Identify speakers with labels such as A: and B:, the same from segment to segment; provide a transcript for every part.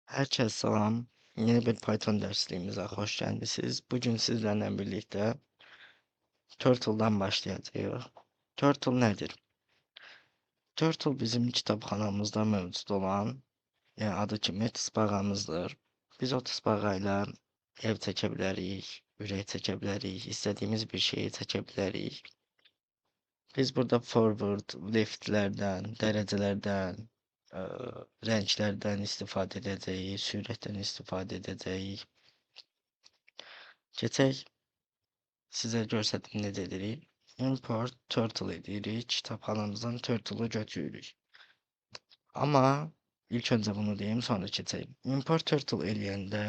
A: Herkese selam. Yeni bir Python dersliğimize hoş geldiniz. Bugün sizlerle birlikte Turtle'dan başlayacağız. Turtle nedir? Turtle bizim kitabxanamızda mövcud olan, adı kimi tısbağamızdır. Biz o tısbağayla ev çəkə bilərik, ürək çəkə bilərik, istədiyimiz bir şeyi çəkə bilərik. Biz burada forward, leftlərdən, dərəcələrdən, ə, rənglərdən istifadə edəcəyik, sürətdən istifadə edəcəyik. Keçək sizə göstərdim necə edirik. Import turtle edirik. Kitabxanamızdan turtle'ı götürürük. Amma ilk öncə bunu deyim, sonra keçəyim. Import turtle eləyəndə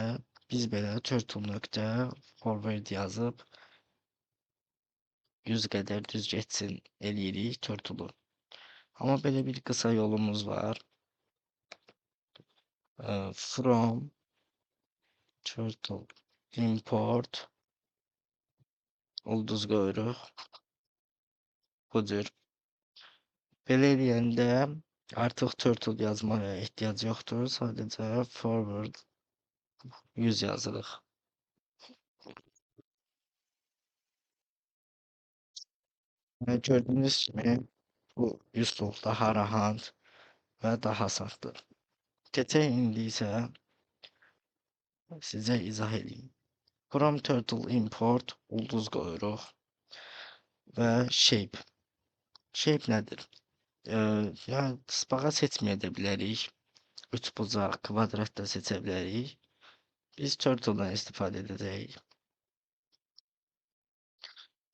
A: biz belə turtle.forward yazıb 100 qədər düz getsin eləyirik turtle'u. Amma belə bir qısa yolumuz var. From turtle import ulduz qoyuruq. Bu cür. Belə eləyəndə artıq turtle yazmaya ehtiyac yoxdur. Sadəcə forward 100 yazırıq. Və gördüyünüz kimi bu üslub daha rahat və daha safdır. Keçək indi isə sizə izah edeyim. From turtle import ulduz qoyuruq və shape. Shape nədir? Yəni tısbağa seçməyə də bilərik. Üçbucaq, kvadrat da seçə bilərik. Biz turtle'dan istifadə edəcəyik.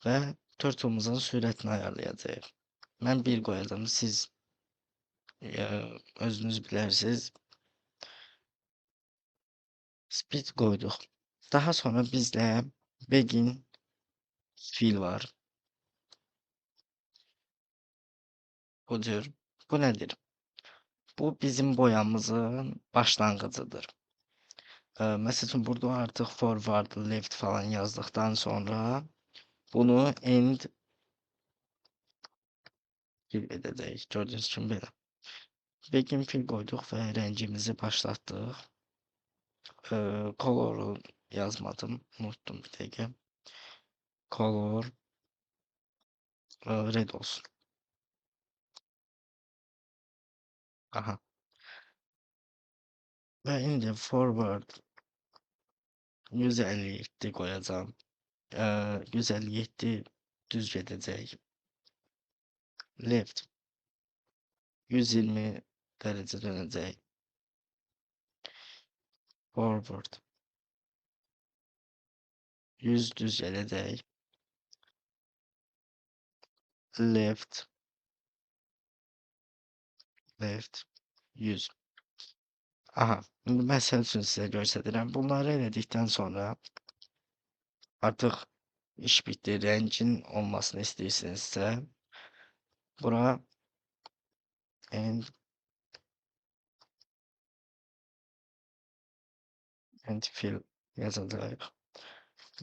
A: Və turtle'ımızın sürətini ayarlayacağıq. Mən 1 qoyacağım, siz özünüz bilərsiniz. Speed qoyduq. Daha sonra bizdə begin fill var. Bu cür. Bu nədir? Bu bizim boyamızın başlanğıcıdır. Məsəl üçün burada artıq forward, left falan yazdıqdan sonra bunu end fill edəcəyik. Gördüyünüz kimi belə. Begin fill qoyduq və rəngimizi başlatdıq. Coloru yazmadım, unuttum bir dəqiqə. Color red olsun. Aha. Və indi forward 157 qoyacağam. 157 düz gedəcək. Left 120 dərəcə dönəcək. Forward 100 düz gələcək. Left 100. Aha, indi məsəl üçün sizə göstərirəm. Bunları elədikdən sonra artıq iş bitdi. Rəngin olmasını istəyirsinizsə bura end fill yazacağıq.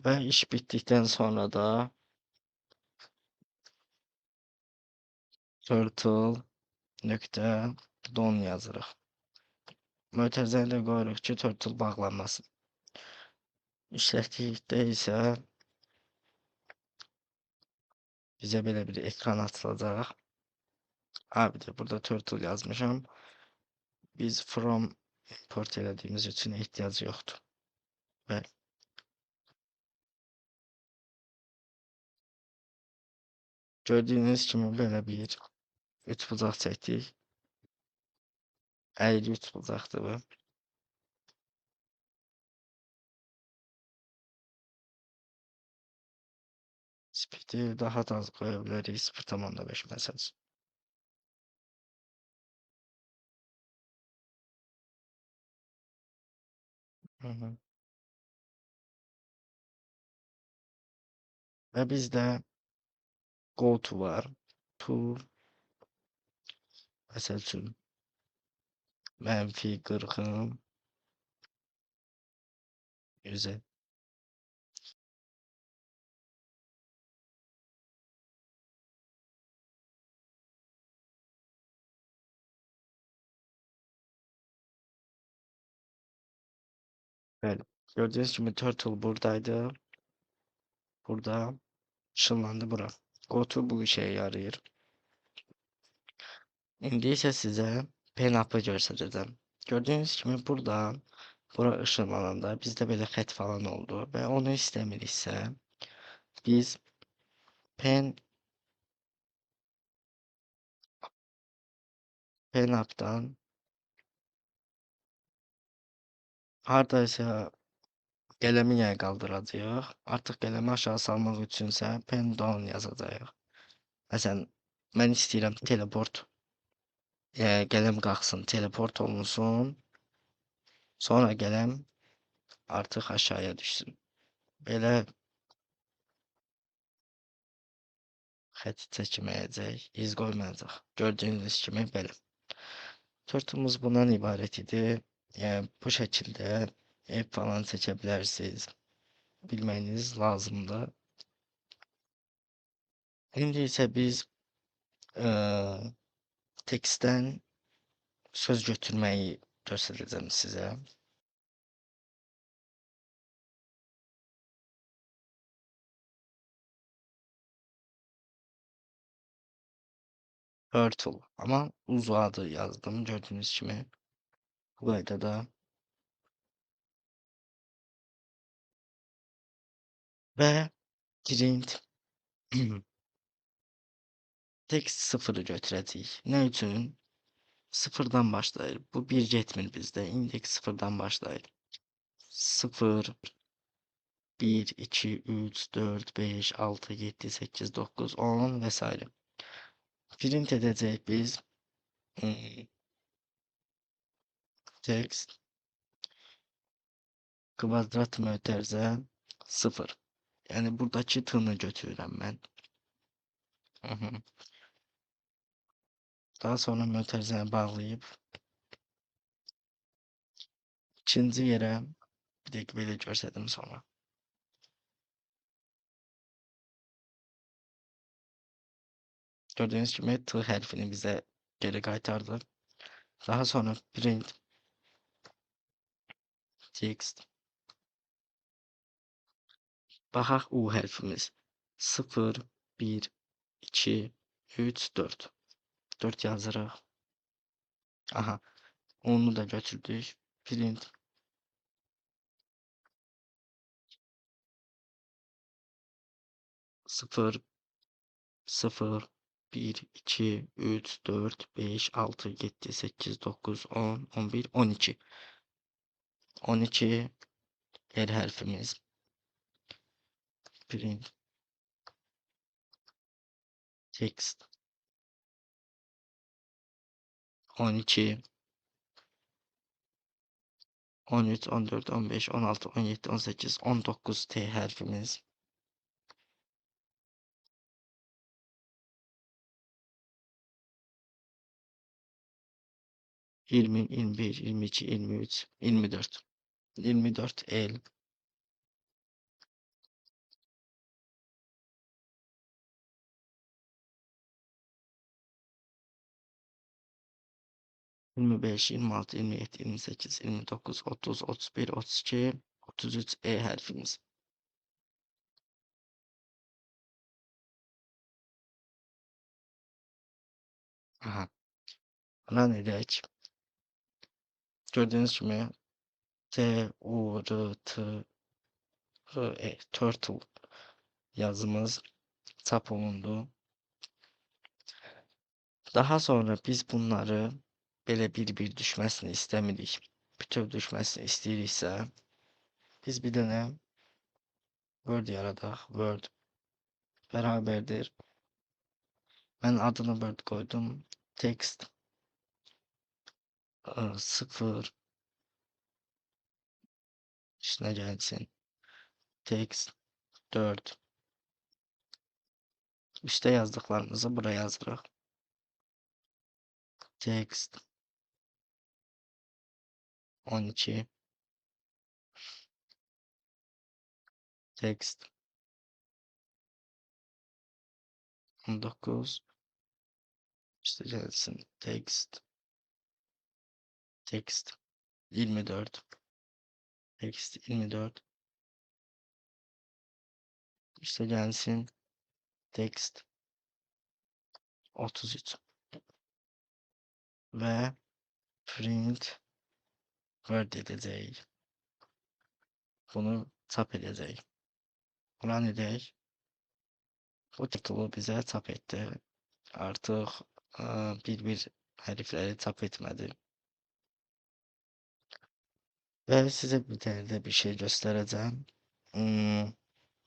A: Və iş bitdikdən sonra da turtle.don yazırıq. Mötərizəni də qoyuruq ki, turtle bağlanmasın. İşlətdikdə isə bizə belə bir ekran açılacaq. Bir də burada turtle yazmışam. Biz from import elədiyimiz üçün ehtiyac yoxdur. Bəli. Gördüyünüz kimi belə bir üçbucaq çəkdik. Əyri üçbucaqdır bu. Speed'i daha da az qoya bilərik. 0.5 məsəl üçün. Və bizdə go to var. To məsəl üçün -40'ın 100'e. Böyle. Gördüğünüz gibi Turtle buradaydı. Burada ışınlandı bura. Gotu bu işe yarıyor. İndi isə sizə pen-up'ı göstərəcəm. Gördüyünüz kimi burada bura ışınlananda bizdə belə xətt falan oldu və onu istəmiriksə biz pen pen-up'dan hardaysa qələmi yenə qaldıracağıq. Artıq qələmi aşağı salmaq üçünsə pen down yazacağıq. Məsələn, mən istəyirəm teleport qələm qalxsın, teleport olunsun. Sonra qələm artıq aşağıya düşsün. Belə xətt çəkməyəcək, iz qoymayacaq. Gördüyünüz kimi belə. Turtumuz bundan ibarət idi. Yəni bu şəkildə ev falan seçə bilərsiniz. Bilməyiniz lazımdır. İndi isə biz tekstdən söz götürməyi göstərəcəm sizə. Turtle ama uzadı yazdım gördüğünüz gibi. Burada da ve print text sıfırı götürəcəyik. Ne üçün? Sıfırdan başlayır. Bu bir getmir bizdə. İndeks sıfırdan başlayır. 0, 1, 2, 3, 4, 5, 6, 7, 8, 9, 10 vesaire. Print edəcək biz text kvadrat mötərizə 0. Yani buradakı tını götürürəm mən. Daha sonra mötərizəni bağlayıb ikinci yerə bir dəqiqə belə göstərdim sonra. Gördüğünüz gibi T hərfini bizə geri qaytardı. Daha sonra print text baxaq U hərfimiz 0, 1, 2, 3, 4. 4 yazırıq. Aha, onu da götürdük. Print sıfır, 0, 1, 2, 3, 4, 5, 6, 7, 8, 9, 10, 11, 12. 12 R hərfimiz. Print text 12, 13, 14, 15, 16, 17, 18, 19 T hərfimiz. 20, 21, 22, 23, 24. 24 L. 25, 26, 27, 28, 29, 30, 31, 32, 33 E hərfimiz. Aha. Run edək. Gördüyünüz kimi T, U, R, T, R, E, Turtle yazımız çap olundu. Daha sonra biz bunları belə bir-bir düşməsini istəmirik. Bütöv düşməsini istəyiriksə, biz bir dənə Word yaradaq. Word bərabərdir. Mən adını Word koydum. Text 0 üstünə gəlsin. Text 4 üstə yazdıqlarımızı buraya yazırıq. Text 12 text 19 üstə gəlsin. Text 24 Text 24. İşte gelsin text 33 ve print word edeceğiz. Bunu tap edeceğiz. Run edeceğiz. Bu titulu bize tap etti. Artık bir herifleri tap etmedi. Ve size bir tane de bir şey göstereceğim. Hmm,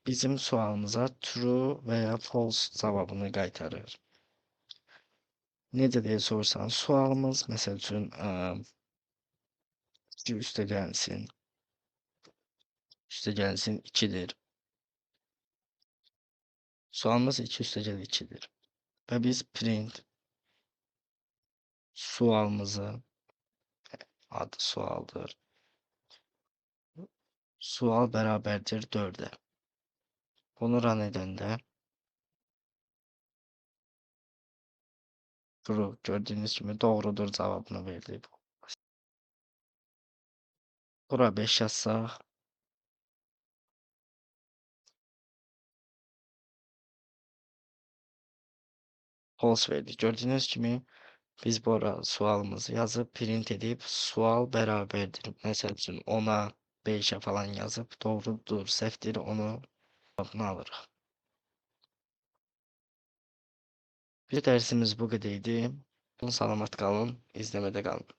A: Bizim sualımıza true veya false cevabını qaytarır. Necə diye sorsan, sualımız məsəl üçün 2 üstə gəlsin. Üstə gəlsin 2'dir. Sualımız 2 üstə gəl 2'dir. Və biz print sualımızı adı sualdır. Sual bərabərdir 4'e. Bunu run edəndə true gördüğünüz kimi doğrudur cevabını verdi. Bura 5 yazsaq false verdi. Gördüğünüz kimi biz bura sualımızı yazıp print edip sual beraberdir. Mesela üçün 10'a 5'e falan yazıp doğrudur, səhvdir onu cevabını alırıq. Bir dersimiz bu kadar idi. Salamat qalın, izləmədə qalın.